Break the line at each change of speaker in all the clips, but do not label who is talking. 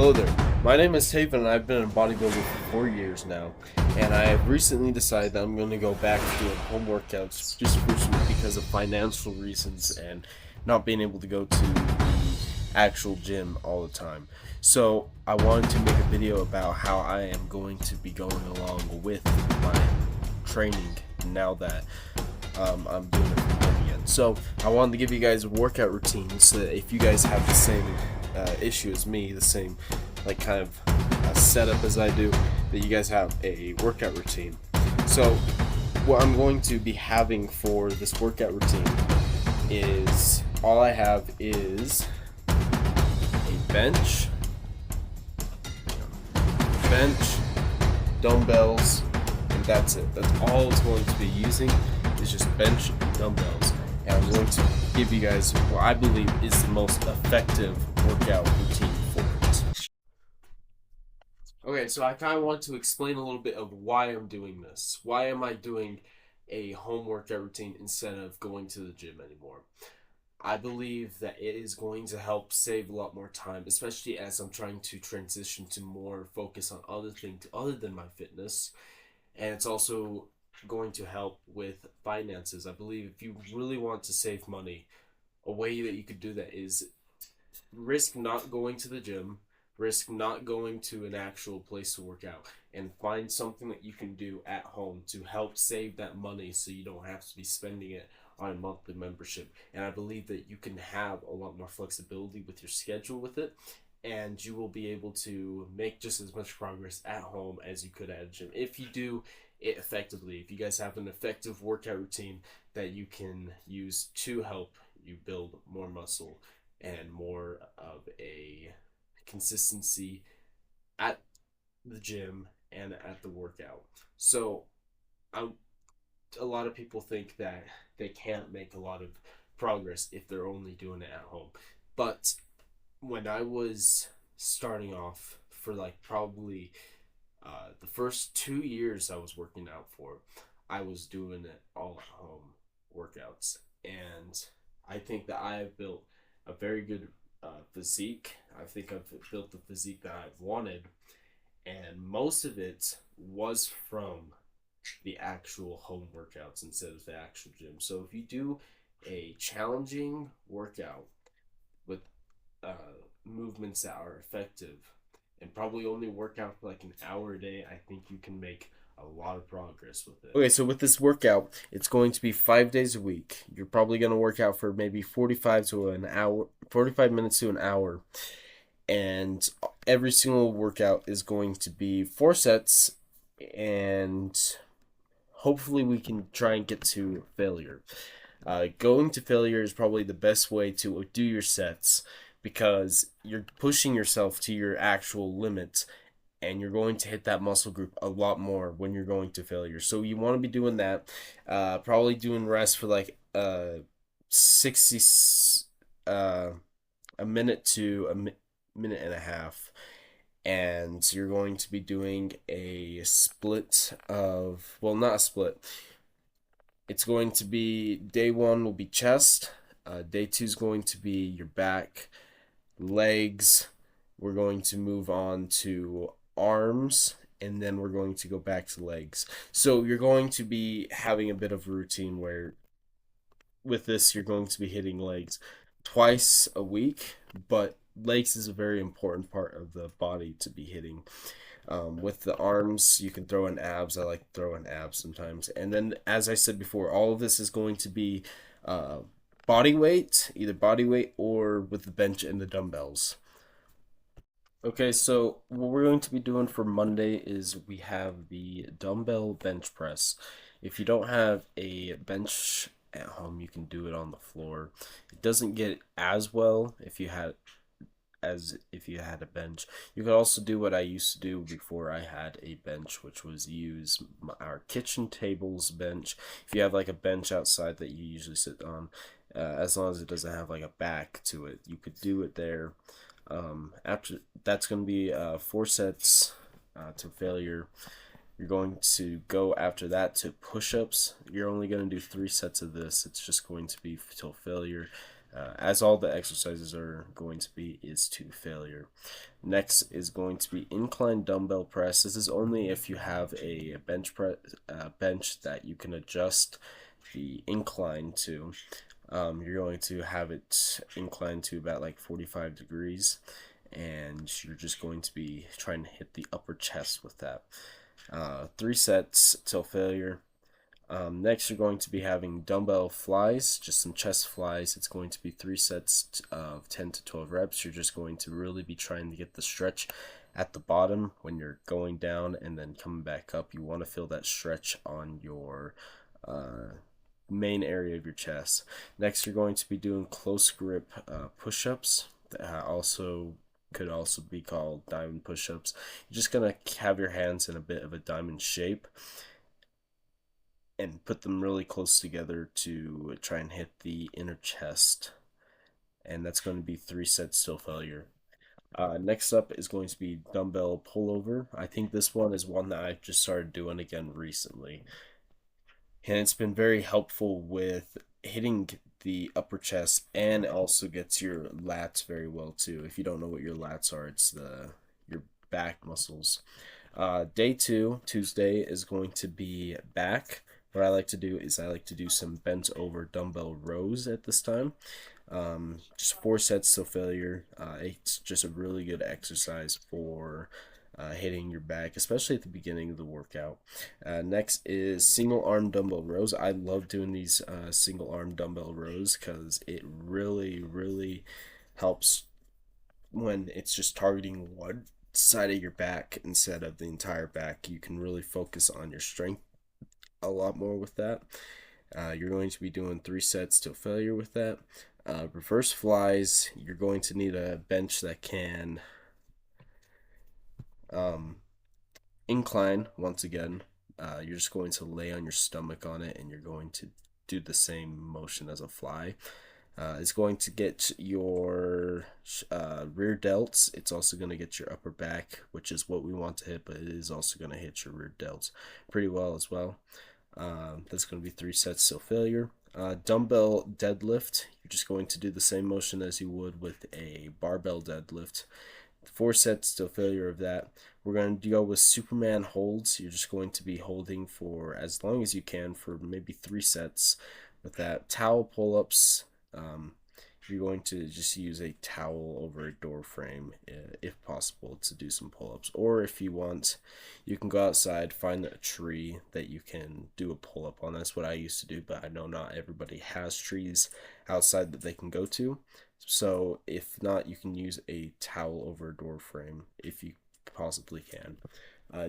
Hello there. My name is Taven and I've been a bodybuilder for 4 years now. And I have recently decided that I'm going to go back to doing home workouts just because of financial reasons and not being able to go to the actual gym all the time. So I wanted to make a video about how I am going to be going along with my training now that I'm doing it from home again. So I wanted to give you guys a workout routine so that if you guys have the same issue as me, the same like kind of setup as I do, that you guys have a workout routine. So what I'm going to be having for this workout routine is all I have is a bench, dumbbells, and that's it. That's all it's going to be using is just bench and dumbbells. And I'm going to give you guys what I believe is the most effective workout routine for it. Okay, so I kind of want to explain a little bit of why I'm doing this. Why am I doing a home workout routine instead of going to the gym anymore? I believe that it is going to help save a lot more time, especially as I'm trying to transition to more focus on other things other than my fitness. And it's also going to help with finances. I believe if you really want to save money, a way that you could do that is risk not going to the gym, risk not going to an actual place to work out, and find something that you can do at home to help save that money so you don't have to be spending it on a monthly membership. And I believe that you can have a lot more flexibility with your schedule with it, and you will be able to make just as much progress at home as you could at a gym if you do it effectively. If you guys have an effective workout routine that you can use to help you build more muscle and more of a consistency at the gym and at the workout. So a lot of people think that they can't make a lot of progress if they're only doing it at home. But when I was starting off for like probably the first 2 years I was working out for, I was doing it all at home workouts. And I think that I have built a very good physique. I think I've built the physique that I've wanted. And most of it was from the actual home workouts instead of the actual gym. So if you do a challenging workout with movements that are effective and probably only work out for like an hour a day, I think you can make a lot of progress with it. Okay, so with this workout, it's going to be 5 days a week. You're probably going to work out for maybe 45 minutes to an hour. And every single workout is going to be 4 sets, and hopefully we can try and get to failure. Going to failure is probably the best way to do your sets because you're pushing yourself to your actual limit and you're going to hit that muscle group a lot more when you're going to failure. So you want to be doing that. Probably doing rest for like 60 a minute to a minute and a half. And you're going to be doing a split of, well, not a split. It's going to be day one will be chest. Day two is going to be your back, legs. We're going to move on to arms, and then we're going to go back to legs. So you're going to be having a bit of a routine where with this you're going to be hitting legs twice a week, but legs is a very important part of the body to be hitting. With the arms, you can throw in abs. I like to throw in abs sometimes. And then, as I said before, all of this is going to be body weight, either body weight or with the bench and the dumbbells. Okay, so what we're going to be doing for Monday is we have the dumbbell bench press. If you don't have a bench at home, you can do it on the floor. It doesn't get as well if you had a bench. You could also do what I used to do before I had a bench, which was use our kitchen table's bench. If you have like a bench outside that you usually sit on, as long as it doesn't have like a back to it, you could do it there. After that's going to be 4 sets to failure. You're going to go after that to push-ups. You're only going to do 3 sets of this. It's just going to be till failure.
as all the exercises are going to be, is to failure. Next is going to be incline dumbbell press. This is only if you have a bench that you can adjust the incline to. You're going to have it inclined to about like 45 degrees, and you're just going to be trying to hit the upper chest with that. 3 sets till failure. Next, you're going to be having dumbbell flies, just some chest flies. It's going to be 3 sets of 10 to 12 reps. You're just going to really be trying to get the stretch at the bottom when you're going down and then coming back up. You want to feel that stretch on your main area of your chest. Next, you're going to be doing close grip push ups. Also, could also be called diamond push ups. You're just going to have your hands in a bit of a diamond shape and put them really close together to try and hit the inner chest. And that's going to be 3 sets till failure. Next up is going to be dumbbell pullover. I think this one is one that I just started doing again recently. And it's been very helpful with hitting the upper chest, and it also gets your lats very well too. If you don't know what your lats are, it's your back muscles. Day two, Tuesday, is going to be back. What I like to do is I like to do some bent over dumbbell rows at this time. Just 4 sets till failure. It's just a really good exercise for hitting your back, especially at the beginning of the workout. Next is single arm dumbbell rows. I love doing these single arm dumbbell rows because it really, really helps when it's just targeting one side of your back instead of the entire back. You can really focus on your strength a lot more with that. You're going to be doing 3 sets till failure with that. Reverse flies, you're going to need a bench that can um, incline once again. You're just going to lay on your stomach on it and you're going to do the same motion as a fly. It's going to get your rear delts. It's also going to get your upper back, which is what we want to hit, but it is also going to hit your rear delts pretty well as well. That's going to be 3 sets till failure. Dumbbell deadlift. You're just going to do the same motion as you would with a barbell deadlift. 4 sets till failure of that. We're going to go with Superman holds. You're just going to be holding for as long as you can for maybe 3 sets with that. Towel pull ups. You're going to just use a towel over a door frame if possible to do some pull-ups, or if you want, you can go outside, find a tree that you can do a pull-up on. That's what I used to do, but I know not everybody has trees outside that they can go to, so if not, you can use a towel over a door frame if you possibly can.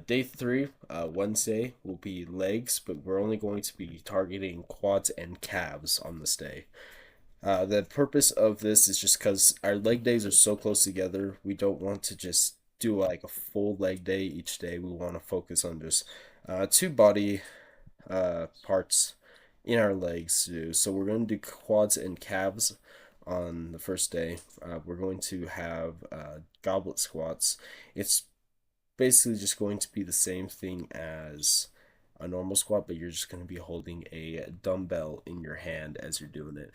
Day three, Wednesday, will be legs, but we're only going to be targeting quads and calves on this day. The purpose of this is just because our leg days are so close together. We don't want to just do like a full leg day each day. We want to focus on just two body parts in our legs. So we're going to do quads and calves on the first day. We're going to have goblet squats. It's basically just going to be the same thing as a normal squat, but you're just going to be holding a dumbbell in your hand as you're doing it.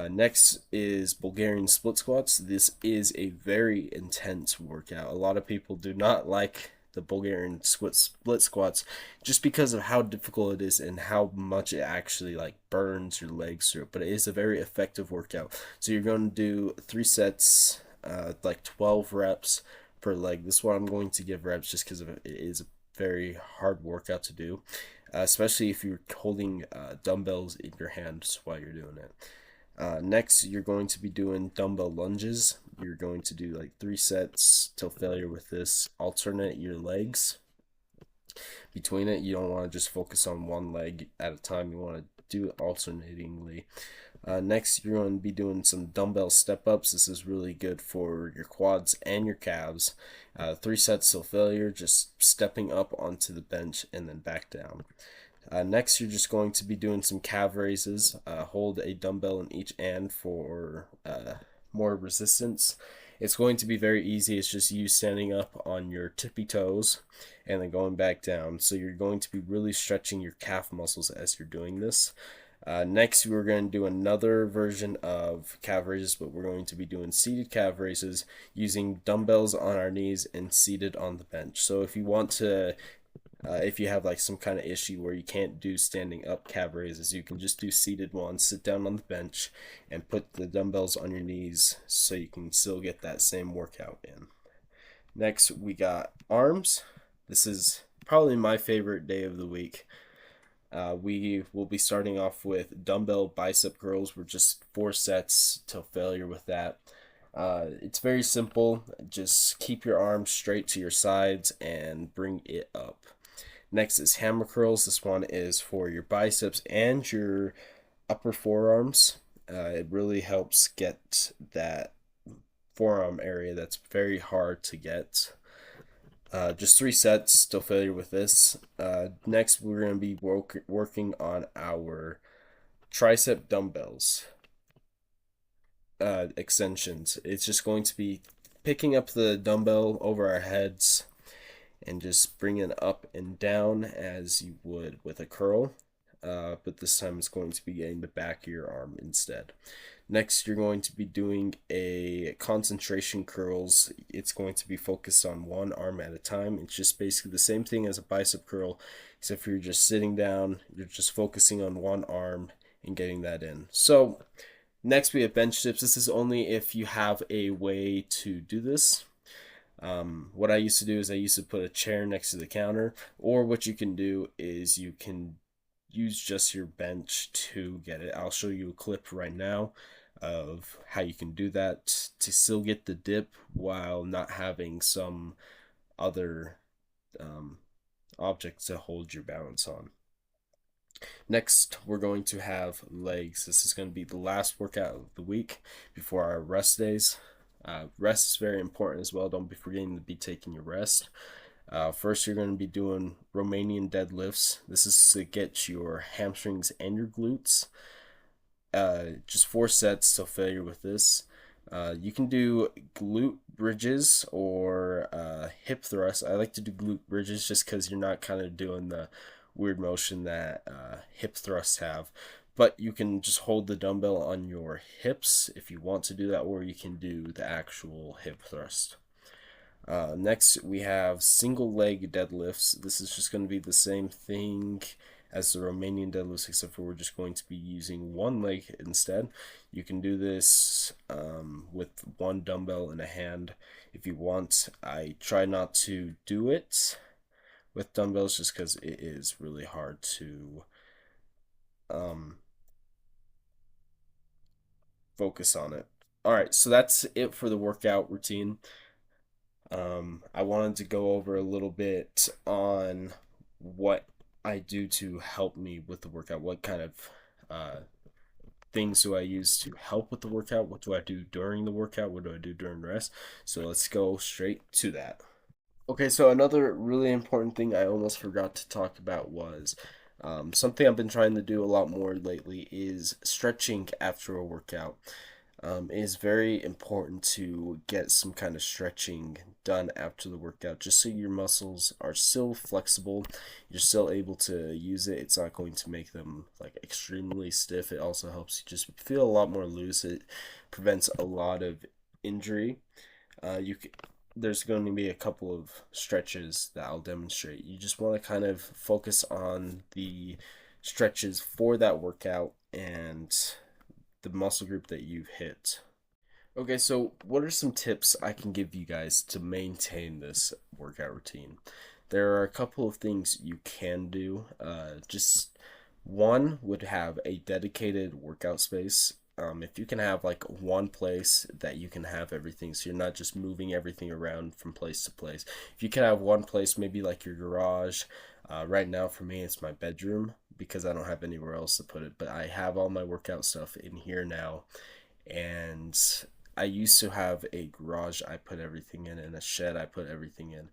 Next is Bulgarian split squats. This is a very intense workout. A lot of people do not like the Bulgarian split squats just because of how difficult it is and how much it actually like burns your legs through. But it is a very effective workout. So you're going to do 3 sets, like 12 reps per leg. This one I'm going to give reps just because it is a very hard workout to do, especially if you're holding dumbbells in your hands while you're doing it. Next, you're going to be doing dumbbell lunges. You're going to do like 3 sets till failure with this. Alternate your legs between it. You don't want to just focus on one leg at a time. You want to do it alternatingly. Next, you're going to be doing some dumbbell step ups. This is really good for your quads and your calves. 3 sets till failure, just stepping up onto the bench and then back down. Next, you're just going to be doing some calf raises. Hold a dumbbell in each hand for more resistance. It's going to be very easy. It's just you standing up on your tippy toes and then going back down. So you're going to be really stretching your calf muscles as you're doing this. Next, we're going to do another version of calf raises, but we're going to be doing seated calf raises using dumbbells on our knees and seated on the bench. So if you want to, if you have like some kind of issue where you can't do standing up calf raises, you can just do seated ones, sit down on the bench, and put the dumbbells on your knees so you can still get that same workout in. Next, we got arms. This is probably my favorite day of the week. We will be starting off with dumbbell bicep curls. We're just 4 sets till failure with that. It's very simple. Just keep your arms straight to your sides and bring it up. Next is hammer curls. This one is for your biceps and your upper forearms. It really helps get that forearm area that's very hard to get. Just 3 sets, still failure with this. Next, we're going to be working on our tricep dumbbells extensions. It's just going to be picking up the dumbbell over our heads and just bringing it up and down as you would with a curl. But this time it's going to be getting the back of your arm instead. Next, you're going to be doing a concentration curls. It's going to be focused on one arm at a time. It's just basically the same thing as a bicep curl, except you're just sitting down, you're just focusing on one arm and getting that in. So, next we have bench dips. This is only if you have a way to do this. What I used to do is I used to put a chair next to the counter, or what you can do is you can use just your bench to get it. I'll show you a clip right now of how you can do that to still get the dip while not having some other object to hold your balance on. Next, we're going to have legs. This is going to be the last workout of the week before our rest days. Rest is very important as well. Don't be forgetting to be taking your rest. First, you're going to be doing Romanian deadlifts. This is to get your hamstrings and your glutes. Just 4 sets till failure with this. You can do glute bridges or hip thrusts. I like to do glute bridges just because you're not kind of doing the weird motion that hip thrusts have. But you can just hold the dumbbell on your hips if you want to do that, or you can do the actual hip thrust. Next, we have single leg deadlifts. This is just going to be the same thing as the Romanian deadlifts, except for we're just going to be using one leg instead. You can do this with one dumbbell in a hand if you want. I try not to do it with dumbbells just because it is really hard to focus on it. All right, so that's it for the workout routine. I wanted to go over a little bit on what I do to help me with the workout. What kind of things do I use to help with the workout? What do I do during the workout? What do I do during rest? So let's go straight to that. Okay, so another really important thing I almost forgot to talk about was something I've been trying to do a lot more lately is stretching after a workout. It is very important to get some kind of stretching done after the workout just so your muscles are still flexible, you're still able to use it. It's not going to make them like extremely stiff. It also helps you just feel a lot more loose. It prevents a lot of injury. You There's going to be a couple of stretches that I'll demonstrate. You just want to kind of focus on the stretches for that workout and the muscle group that you've hit. Okay, so what are some tips I can give you guys to maintain this workout routine? There are a couple of things you can do. Just one would have a dedicated workout space. If you can have like one place that you can have everything, so you're not just moving everything around from place to place. If you can have one place, maybe like your garage. Right now, for me, it's my bedroom because I don't have anywhere else to put it. But I have all my workout stuff in here now, and I used to have a garage I put everything in and a shed I put everything in.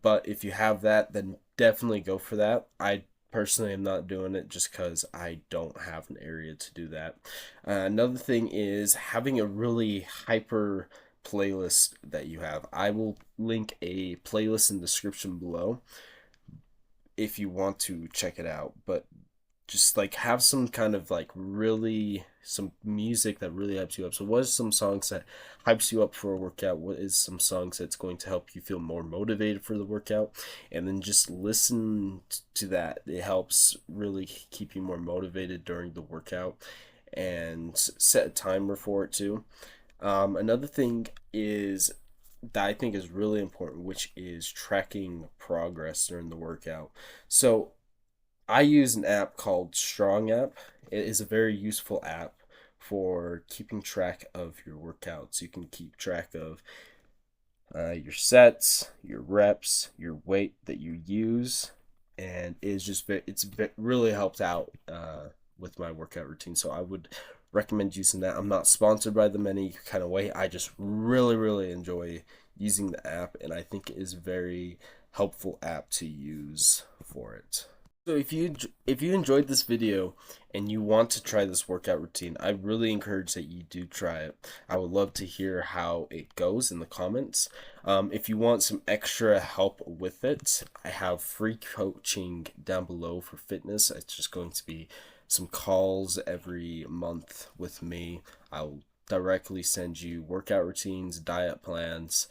But if you have that, then definitely go for that. I personally am not doing it just because I don't have an area to do that. Another thing is having a really hyper playlist that you have. I will link a playlist in the description below if you want to check it out. But just like have some kind of like really some music that really hypes you up. So what is some songs that hypes you up for a workout? What is some songs that's going to help you feel more motivated for the workout? And then just listen to that. It helps really keep you more motivated during the workout, and set a timer for it too. Another thing is that I think is really important, which is tracking progress during the workout. So I use an app called Strong App. It is a very useful app for keeping track of your workouts. You can keep track of your sets, your reps, your weight that you use, and really helped out with my workout routine. So I would recommend using that. I'm not sponsored by them any kind of way. I just really enjoy using the app, and I think it is a very helpful app to use for it. So if you enjoyed this video and you want to try this workout routine, I really encourage that you do try it. I would love to hear how it goes in the comments. If you want some extra help with it, I have free coaching down below for fitness. It's just going to be some calls every month with me. I'll directly send you workout routines, diet plans,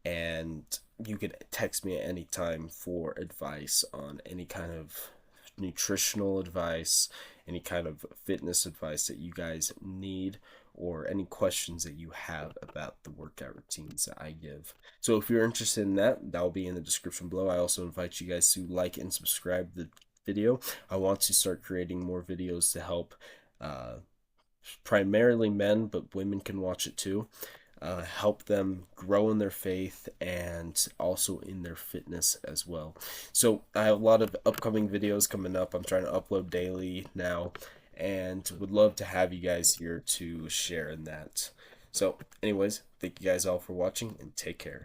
and you could text me at any time for advice on any kind of nutritional advice, any kind of fitness advice that you guys need, or any questions that you have about the workout routines that I give. So if you're interested in that, that'll be in the description below. I also invite you guys to like and subscribe the video. I want to start creating more videos to help primarily men, but women can watch it too. Help them grow in their faith and also in their fitness as well. So I have a lot of upcoming videos coming up. I'm trying to upload daily now, and would love to have you guys here to share in that. So anyways, thank you guys all for watching, and take care.